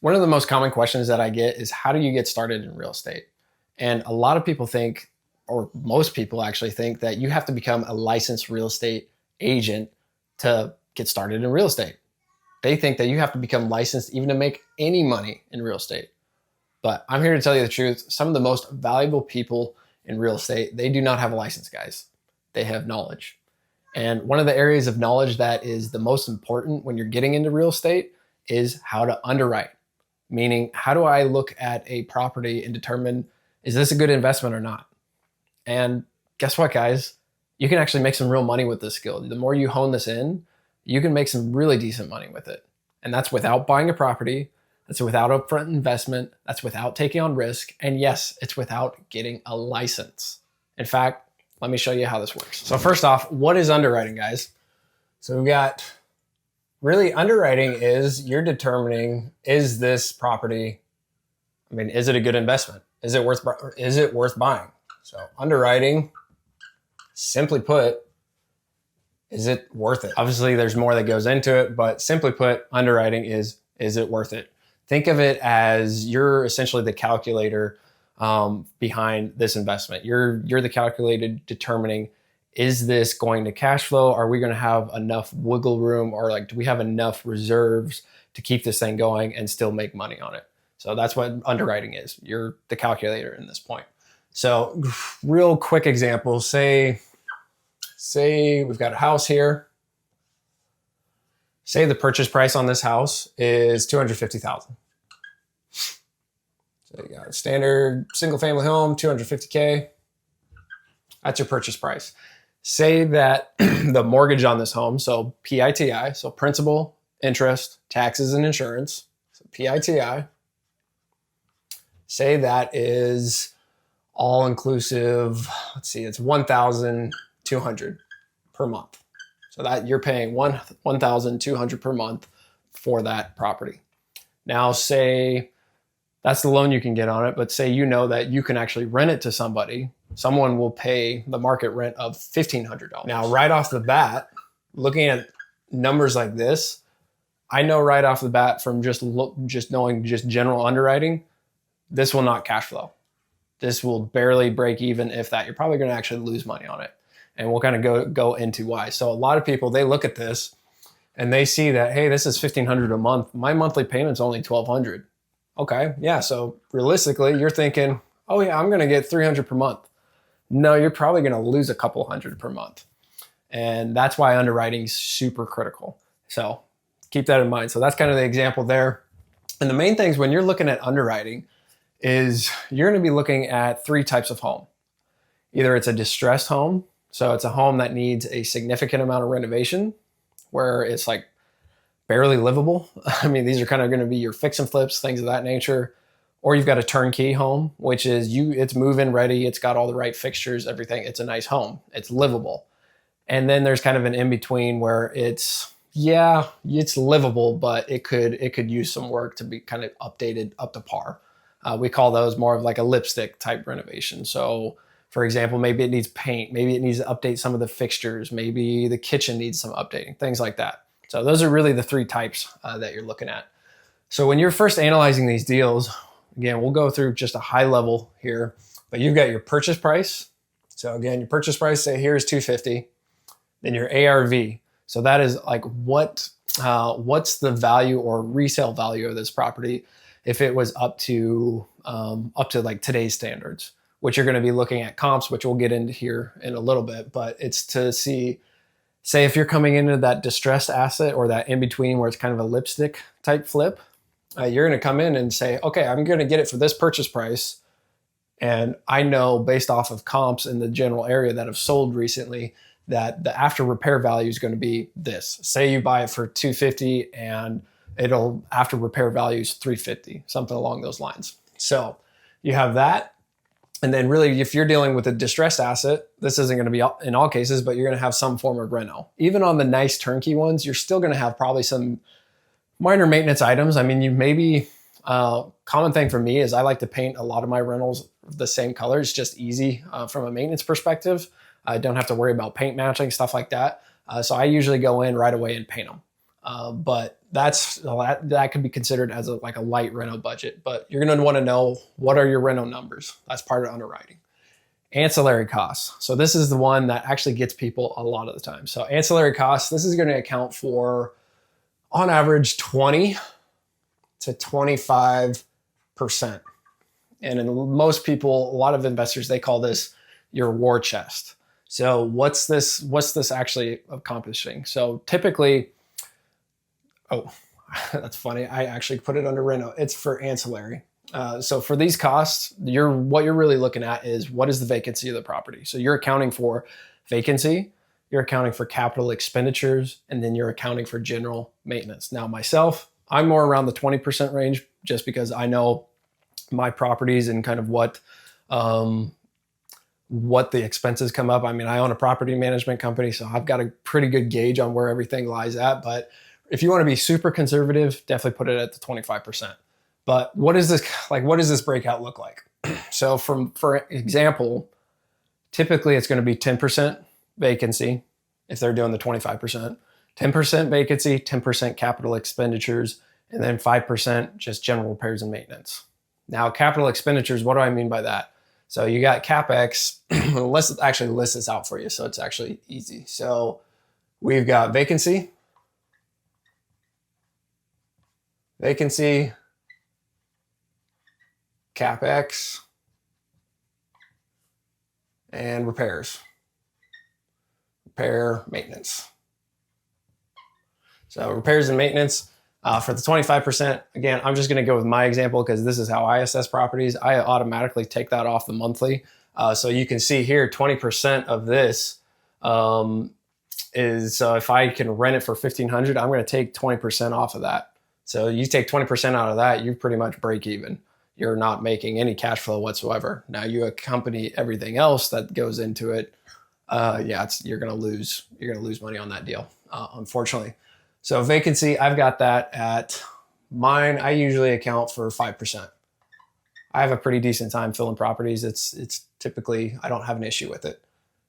One of the most common questions that I get is how do you get started in real estate? And a lot of people think, or most people actually think, that you have to become a licensed real estate agent to get started in real estate. They think that you have to become licensed even to make any money in real estate. But I'm here to tell you the truth. Some of the most valuable people in real estate, they do not have a license, guys. They have knowledge. And one of the areas of knowledge that is the most important when you're getting into real estate is how to underwrite. Meaning, how do I look at a property and determine, is this a good investment or not? And guess what, guys? You can actually make some real money with this skill. The more you hone this in, you can make some really decent money with it. And that's without buying a property. That's without upfront investment. That's without taking on risk. And yes, it's without getting a license. In fact, let me show you how this works. So first off, what is underwriting, guys? So we've got, really underwriting is you're determining, is this property, is it a good investment? Is it worth buying? So underwriting, simply put, is it worth it? Obviously there's more that goes into it, but simply put, underwriting is it worth it? Think of it as you're essentially the calculator behind this investment. You're the calculator determining, is this going to cash flow? Are we going to have enough wiggle room, or do we have enough reserves to keep this thing going and still make money on it? So that's what underwriting is. You're the calculator in this point. So real quick example, say we've got a house here. Say the purchase price on this house is $250,000. So you got a standard single family home, $250K. That's your purchase price. Say that the mortgage on this home, so PITI, so principal, interest, taxes, and insurance, so PITI, say that is all inclusive, let's see, it's $1,200 per month. So that you're paying $1,200 per month for that property. Now say that's the loan you can get on it, but say you know that you can actually rent it to somebody. Someone will pay the market rent of $1,500. Now, right off the bat, looking at numbers like this, I know right off the bat from just knowing general underwriting, this will not cash flow. This will barely break even, if that. You're probably going to actually lose money on it. And we'll kind of go into why. So a lot of people, they look at this and they see that, hey, this is $1,500 a month. My monthly payment's only $1,200. Okay, yeah. So realistically, you're thinking, oh yeah, I'm going to get $300 per month. No, you're probably going to lose a couple hundred per month. And that's why underwriting is super critical. So keep that in mind. So that's kind of the example there. And the main things when you're looking at underwriting is you're going to be looking at three types of home. Either it's a distressed home. So it's a home that needs a significant amount of renovation, where it's like barely livable. These are kind of going to be your fix and flips, things of that nature. Or you've got a turnkey home, which is it's move-in ready. It's got all the right fixtures, everything. It's a nice home. It's livable. And then there's kind of an in-between where it's livable, but it could use some work to be kind of updated up to par. We call those more of like a lipstick type renovation. So for example, maybe it needs paint. Maybe it needs to update some of the fixtures. Maybe the kitchen needs some updating, things like that. So those are really the three types that you're looking at. So when you're first analyzing these deals, again, we'll go through just a high level here, but you've got your purchase price. So again, your purchase price, say here is $250. Then your ARV. So that is like what's the value or resale value of this property if it was up to like today's standards, which you're going to be looking at comps, which we'll get into here in a little bit, but it's to see, say if you're coming into that distressed asset or that in between where it's kind of a lipstick type flip, you're going to come in and say, okay, I'm going to get it for this purchase price. And I know based off of comps in the general area that have sold recently that the after repair value is going to be this. Say you buy it for $250 and it'll after repair value is $350, something along those lines. So you have that. And then really, if you're dealing with a distressed asset, this isn't going to be in all cases, but you're going to have some form of reno. Even on the nice turnkey ones, you're still going to have probably some minor maintenance items. You maybe common thing for me is I like to paint a lot of my rentals the same color. It's just easy from a maintenance perspective. I don't have to worry about paint matching, stuff like that. So I usually go in right away and paint them. But that could be considered as like a light reno budget, but you're going to want to know what are your reno numbers. That's part of underwriting. Ancillary costs. So this is the one that actually gets people a lot of the time. So ancillary costs, this is going to account for on average 20 to 25%. And in most people, a lot of investors, they call this your war chest. So what's this actually accomplishing? So typically, oh, that's funny. I actually put it under reno. It's for ancillary. So for these costs, what you're really looking at is what is the vacancy of the property. So you're accounting for vacancy, you're accounting for capital expenditures, and then you're accounting for general maintenance. Now myself, I'm more around the 20% range just because I know my properties and kind of what the expenses come up. I mean, I own a property management company, so I've got a pretty good gauge on where everything lies at. But if you want to be super conservative, definitely put it at the 25%. But what does this breakout look like? So for example, typically it's going to be 10% vacancy if they're doing the 25%, 10% vacancy, 10% capital expenditures, and then 5% just general repairs and maintenance. Now, capital expenditures, what do I mean by that? So you got Capex. Let's actually list this out for you so it's actually easy. So we've got vacancy, Capex, and repairs, maintenance. So repairs and maintenance for the 25%, again, I'm just gonna go with my example because this is how I assess properties. I automatically take that off the monthly. So you can see here, 20% of this is, so if I can rent it for $1,500, I'm gonna take 20% off of that. So you take 20% out of that, you pretty much break even. You're not making any cash flow whatsoever. Now you accompany everything else that goes into it. You're gonna lose money on that deal, unfortunately. So vacancy, I've got that at mine. I usually account for 5%. I have a pretty decent time filling properties. It's typically, I don't have an issue with it.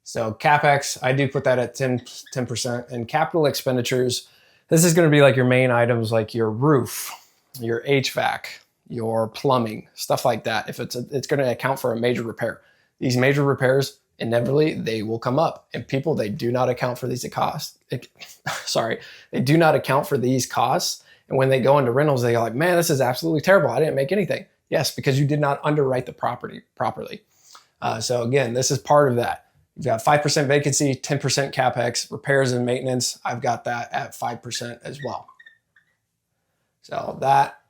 So Capex, I do put that at 10%. And capital expenditures, this is gonna be like your main items like your roof, your HVAC, your plumbing, stuff like that. If it's going to account for a major repair. These major repairs, inevitably, they will come up. And people, they do not account for these costs. They do not account for these costs. And when they go into rentals, they're like, man, this is absolutely terrible. I didn't make anything. Yes, because you did not underwrite the property properly. So again, this is part of that. You've got 5% vacancy, 10% Capex, repairs and maintenance. I've got that at 5% as well. So that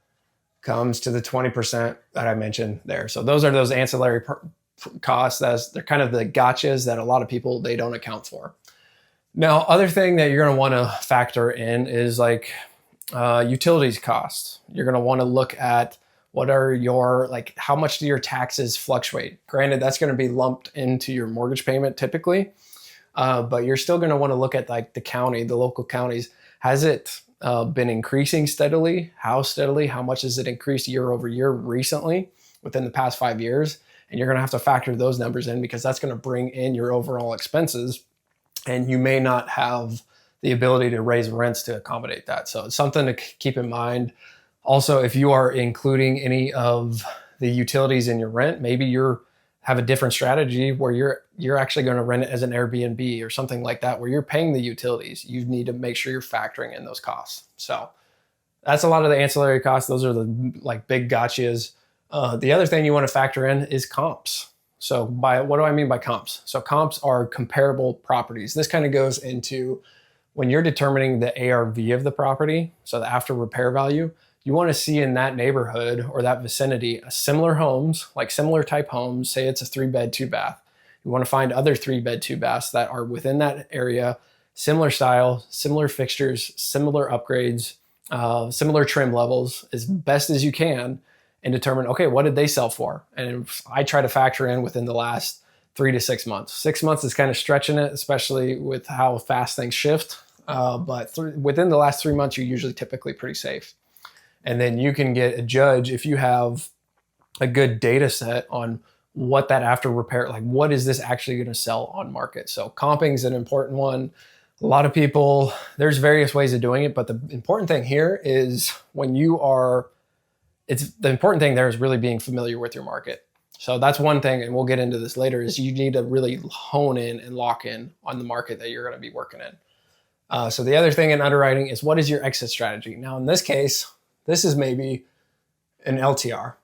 comes to the 20% that I mentioned there. So those are those ancillary costs. They're kind of the gotchas that a lot of people, they don't account for. Now, other thing that you're going to want to factor in is like utilities costs. You're going to want to look at what are your, like, how much do your taxes fluctuate? Granted, that's going to be lumped into your mortgage payment typically, but you're still going to want to look at like the county, the local counties. Has it been increasing steadily? How steadily? How much has it increased year over year recently within the past 5 years? And you're going to have to factor those numbers in because that's going to bring in your overall expenses. And you may not have the ability to raise rents to accommodate that. So it's something to keep in mind. Also, if you are including any of the utilities in your rent, maybe you have a different strategy where you're actually going to rent it as an Airbnb or something like that, where you're paying the utilities. You need to make sure you're factoring in those costs. So that's a lot of the ancillary costs. Those are the like big gotchas. The other thing you want to factor in is comps. So what do I mean by comps? So comps are comparable properties. This kind of goes into when you're determining the ARV of the property, so the after repair value, you want to see in that neighborhood or that vicinity similar homes, like similar type homes. Say it's a 3-bed, 2-bath. You want to find other 3-bed, 2-baths that are within that area, similar style, similar fixtures, similar upgrades, similar trim levels as best as you can, and determine, okay, what did they sell for? And I try to factor in within the last 3 to 6 months. 6 months is kind of stretching it, especially with how fast things shift. But within the last 3 months, you're usually typically pretty safe. And then you can get a judge if you have a good data set on what that after repair, like what is this actually going to sell on market? So comping is an important one. A lot of people, there's various ways of doing it, but the important thing here is the important thing there is really being familiar with your market. So that's one thing, and we'll get into this later, is you need to really hone in and lock in on the market that you're going to be working in. So the other thing in underwriting is, what is your exit strategy? Now, in this case, this is maybe an LTR.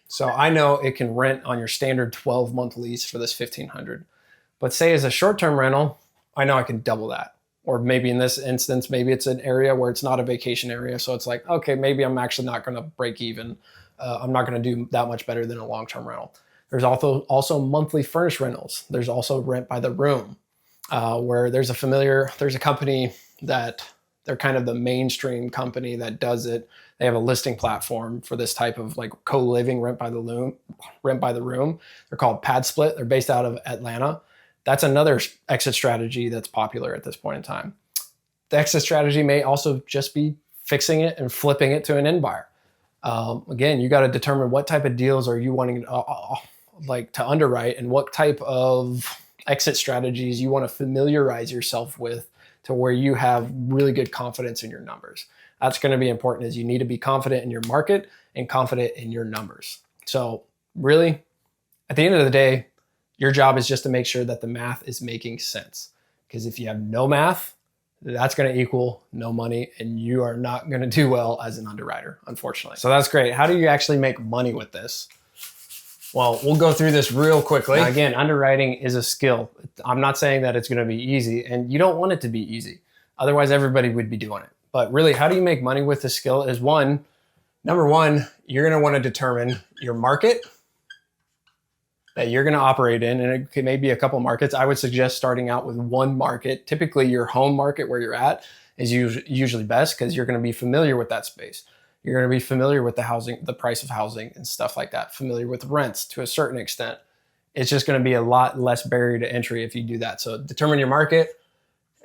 So I know it can rent on your standard 12-month lease for this $1,500. But say as a short-term rental, I know I can double that. Or maybe in this instance, maybe it's an area where it's not a vacation area. So it's like, okay, maybe I'm actually not going to break even. I'm not going to do that much better than a long-term rental. There's also monthly furnished rentals. There's also rent by the room, where there's a company that they're kind of the mainstream company that does it. They have a listing platform for this type of like co-living rent by the room. They're called Pad Split. They're based out of Atlanta. That's another exit strategy that's popular at this point in time. The exit strategy may also just be fixing it and flipping it to an end buyer. Again, you got to determine what type of deals are you wanting to underwrite, and what type of exit strategies you want to familiarize yourself with to where you have really good confidence in your numbers. That's going to be important, is you need to be confident in your market and confident in your numbers. So really, at the end of the day, your job is just to make sure that the math is making sense. Because if you have no math, that's going to equal no money, and you are not going to do well as an underwriter, unfortunately. So that's great. How do you actually make money with this? Well, we'll go through this real quickly. Now, again, underwriting is a skill. I'm not saying that it's going to be easy, and you don't want it to be easy. Otherwise, everybody would be doing it. But really, how do you make money with this skill is number one, you're going to want to determine your market that you're going to operate in, and it may be a couple markets. I would suggest starting out with one market. Typically, your home market where you're at is usually best, because you're going to be familiar with that space. You're going to be familiar with the price of housing and stuff like that, familiar with rents to a certain extent. It's just going to be a lot less barrier to entry if you do that. So determine your market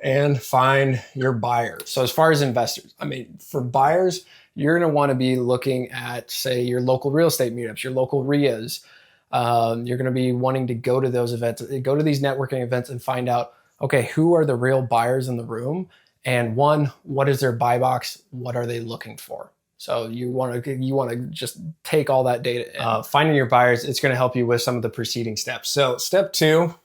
and find your buyers. So as far as investors, for buyers, you're going to want to be looking at, say, your local real estate meetups, your local RIAs. You're going to be wanting to go to those events, go to these networking events, and find out, okay, who are the real buyers in the room? And what is their buy box? What are they looking for? So you want to just take all that data in. Finding your buyers, it's going to help you with some of the preceding steps. So step 2,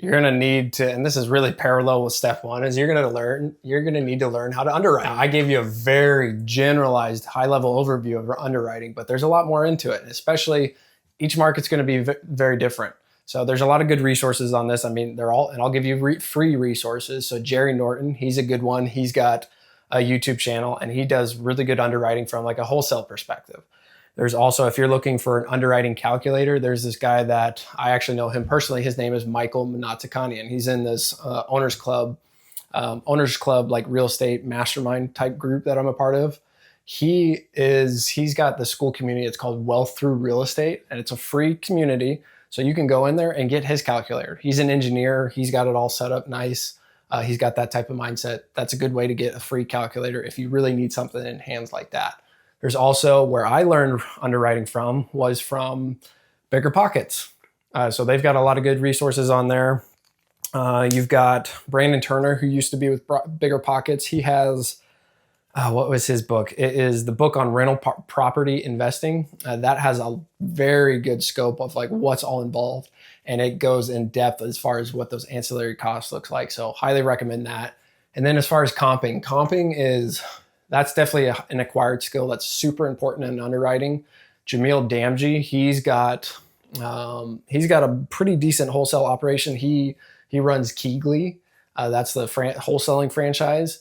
you're going to need to, and this is really parallel with step 1, is you're going to need to learn how to underwrite. Now, I gave you a very generalized high-level overview of underwriting, but there's a lot more into it, and especially each market's going to be very different. So there's a lot of good resources on this. And I'll give you free resources. So Jerry Norton, he's a good one. He's got a YouTube channel, and he does really good underwriting from like a wholesale perspective. There's also, if you're looking for an underwriting calculator, there's this guy that I actually know him personally. His name is Michael Manatakanian. He's in this owners club like real estate mastermind type group that I'm a part of. He's got the school community. It's called Wealth Through Real Estate, and it's a free community. So you can go in there and get his calculator. He's an engineer. He's got it all set up nice. He's got that type of mindset. That's a good way to get a free calculator if you really need something in hands like that. There's also, where I learned underwriting was from Bigger Pockets. So they've got a lot of good resources on there. You've got Brandon Turner, who used to be with Bigger Pockets. He has, what was his book? It is the book on rental property investing. That has a very good scope of like what's all involved, and it goes in depth as far as what those ancillary costs looks like. So highly recommend that. And then as far as comping that's definitely an acquired skill that's super important in underwriting. Jamil Damji, he's got a pretty decent wholesale operation. He runs Keegley. That's the wholesaling franchise.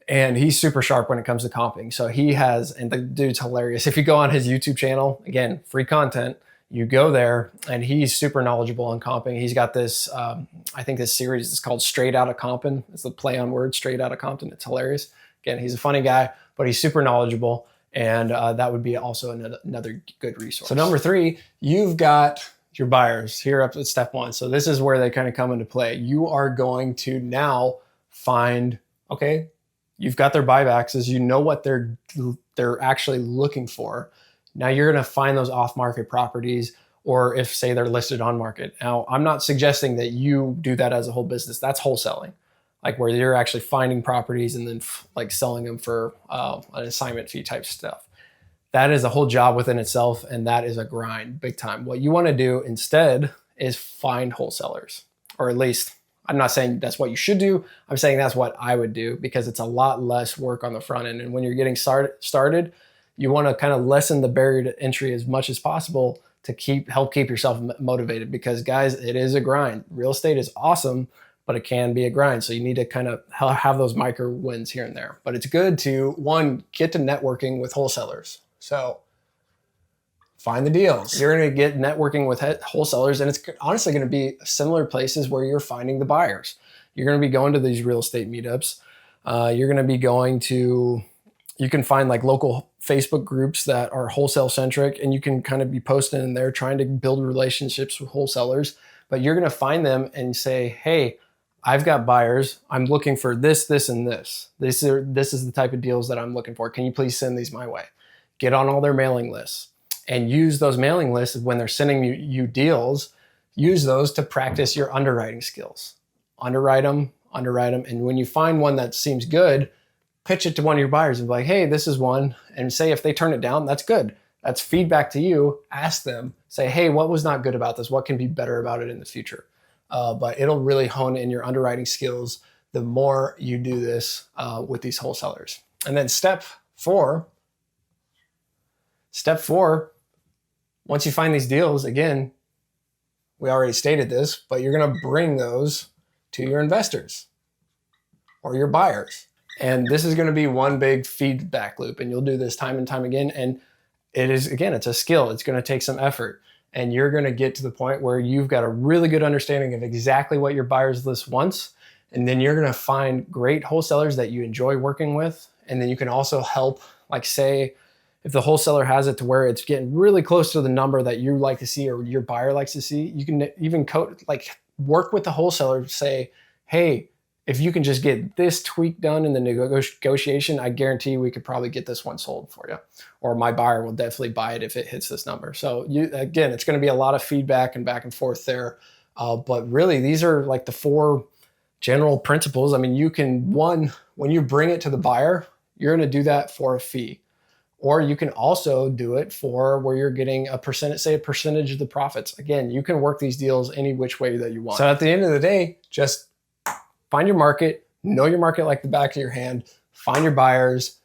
And he's super sharp when it comes to comping. So and the dude's hilarious. If you go on his YouTube channel, again, free content, you go there, and he's super knowledgeable on comping. He's got this, I think this series is called Straight Outta Compton. It's the play on words, Straight Outta Compton. It's hilarious. Again, he's a funny guy, but he's super knowledgeable. And that would be also another good resource. So number 3, you've got your buyers here up at step 1. So this is where they kind of come into play. You are going to now find, okay, you've got their buybacks, as you know what they're actually looking for. Now you're going to find those off-market properties, or if, say, they're listed on market. Now, I'm not suggesting that you do that as a whole business. That's wholesaling. like where you're actually finding properties and then like selling them for an assignment fee type stuff. That is a whole job within itself, and that is a grind big time. What you want to do instead is find wholesalers, or at least I'm not saying that's what you should do. I'm saying that's what I would do, because it's a lot less work on the front end. And when you're getting started, you want to kind of lessen the barrier to entry as much as possible to help keep yourself motivated, because guys, it is a grind. Real estate is awesome, but it can be a grind. So you need to kind of have those micro wins here and there. But it's good to, one, get to networking with wholesalers. So find the deals. You're going to get networking with wholesalers, and it's honestly going to be similar places where you're finding the buyers. You're going to be going to these real estate meetups. You're going to be going to, you can find like local Facebook groups that are wholesale centric, and you can kind of be posting in there trying to build relationships with wholesalers. But you're going to find them and say, hey, I've got buyers. I'm looking for this, this, and this. This is the type of deals that I'm looking for. Can you please send these my way? Get on all their mailing lists and use those mailing lists when they're sending you deals. Use those to practice your underwriting skills. Underwrite them. And when you find one that seems good, pitch it to one of your buyers and be like, hey, this is one. And say if they turn it down, that's good. That's feedback to you. Ask them. Say, hey, what was not good about this? What can be better about it in the future? But it'll really hone in your underwriting skills the more you do this with these wholesalers. And then step four, once you find these deals, again, we already stated this, but you're going to bring those to your investors or your buyers. And this is going to be one big feedback loop, and you'll do this time and time again. And it is, again, it's a skill. It's going to take some effort, and you're going to get to the point where you've got a really good understanding of exactly what your buyers list wants. And then you're going to find great wholesalers that you enjoy working with. And then you can also help, like say, if the wholesaler has it to where it's getting really close to the number that you like to see or your buyer likes to see, you can even work with the wholesaler to say, hey, if you can just get this tweak done in the negotiation, I guarantee we could probably get this one sold for you. Or my buyer will definitely buy it if it hits this number. So again, it's going to be a lot of feedback and back and forth there. But really, these are like the four general principles. I mean, you can, one, when you bring it to the buyer, you're going to do that for a fee. Or you can also do it for where you're getting a percentage of the profits. Again, you can work these deals any which way that you want. So at the end of the day, just find your market, know your market like the back of your hand, find your buyers,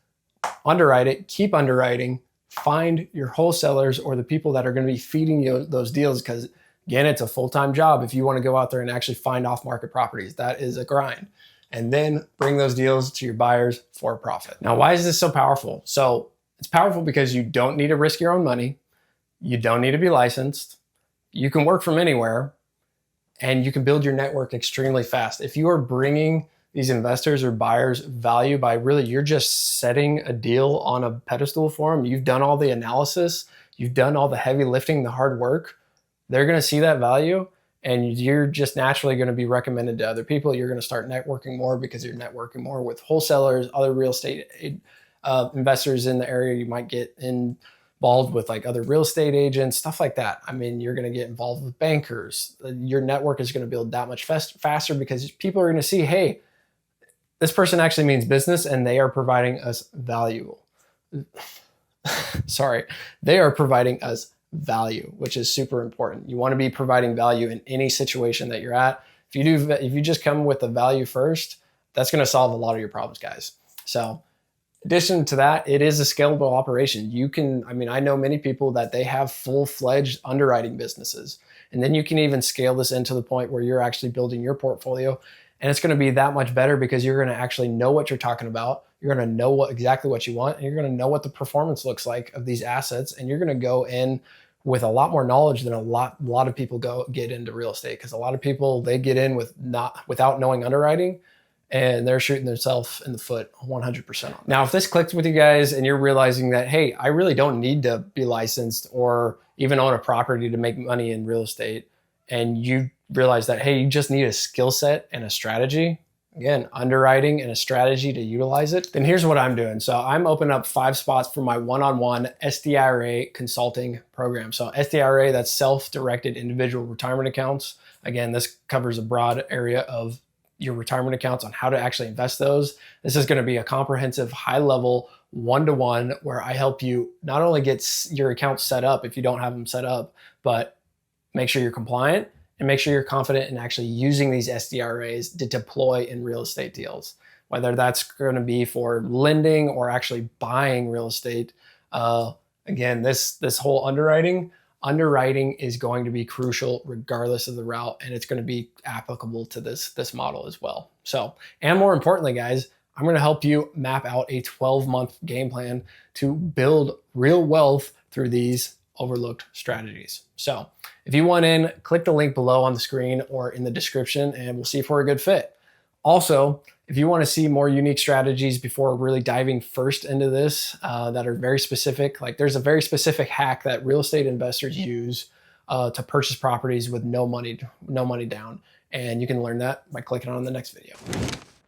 underwrite it, keep underwriting, find your wholesalers or the people that are going to be feeding you those deals. Because again, it's a full-time job if you want to go out there and actually find off-market properties. That is a grind. And then bring those deals to your buyers for a profit. Now, why is this so powerful? So it's powerful because you don't need to risk your own money. You don't need to be licensed. You can work from anywhere, and you can build your network extremely fast. If you are bringing these investors or buyers value by really, you're just setting a deal on a pedestal for them. You've done all the analysis. You've done all the heavy lifting, the hard work. They're going to see that value, and you're just naturally going to be recommended to other people. You're going to start networking more because you're networking more with wholesalers, other real estate investors in the area. You might get involved with like other real estate agents, stuff like that. I mean, you're going to get involved with bankers. Your network is going to build that much faster because people are going to see, hey, this person actually means business and they are providing us value. They are providing us value, which is super important. You want to be providing value in any situation that you're at. If you just come with the value first, that's going to solve a lot of your problems, guys. So in addition to that, it is a scalable operation. I know many people that they have full-fledged underwriting businesses, and then you can even scale this into the point where you're actually building your portfolio, and it's going to be that much better because you're going to actually know what you're talking about. You're going to know exactly what you want, and you're going to know what the performance looks like of these assets, and you're going to go in with a lot more knowledge than a lot of people get into real estate, because a lot of people, they get in without knowing underwriting, and they're shooting themselves in the foot 100%. Now, if this clicked with you guys and you're realizing that, hey, I really don't need to be licensed or even own a property to make money in real estate, and you realize that, hey, you just need a skill set and a strategy, again, underwriting and a strategy to utilize it, then here's what I'm doing. So I'm opening up 5 spots for my one-on-one SDIRA consulting program. So SDIRA, that's self-directed individual retirement accounts. Again, this covers a broad area of your retirement accounts, on how to actually invest those. This is going to be a comprehensive, high-level, one-to-one where I help you not only get your accounts set up if you don't have them set up, but make sure you're compliant and make sure you're confident in actually using these SDRAs to deploy in real estate deals, whether that's going to be for lending or actually buying real estate. Again, this whole underwriting is going to be crucial regardless of the route, and it's going to be applicable to this model as well. So, and more importantly, guys, I'm going to help you map out a 12-month game plan to build real wealth through these overlooked strategies. So if you want in, click the link below on the screen or in the description, and we'll see if we're a good fit. Also, if you want to see more unique strategies before really diving first into this that are very specific, like there's a very specific hack that real estate investors use to purchase properties with no money down. And you can learn that by clicking on the next video.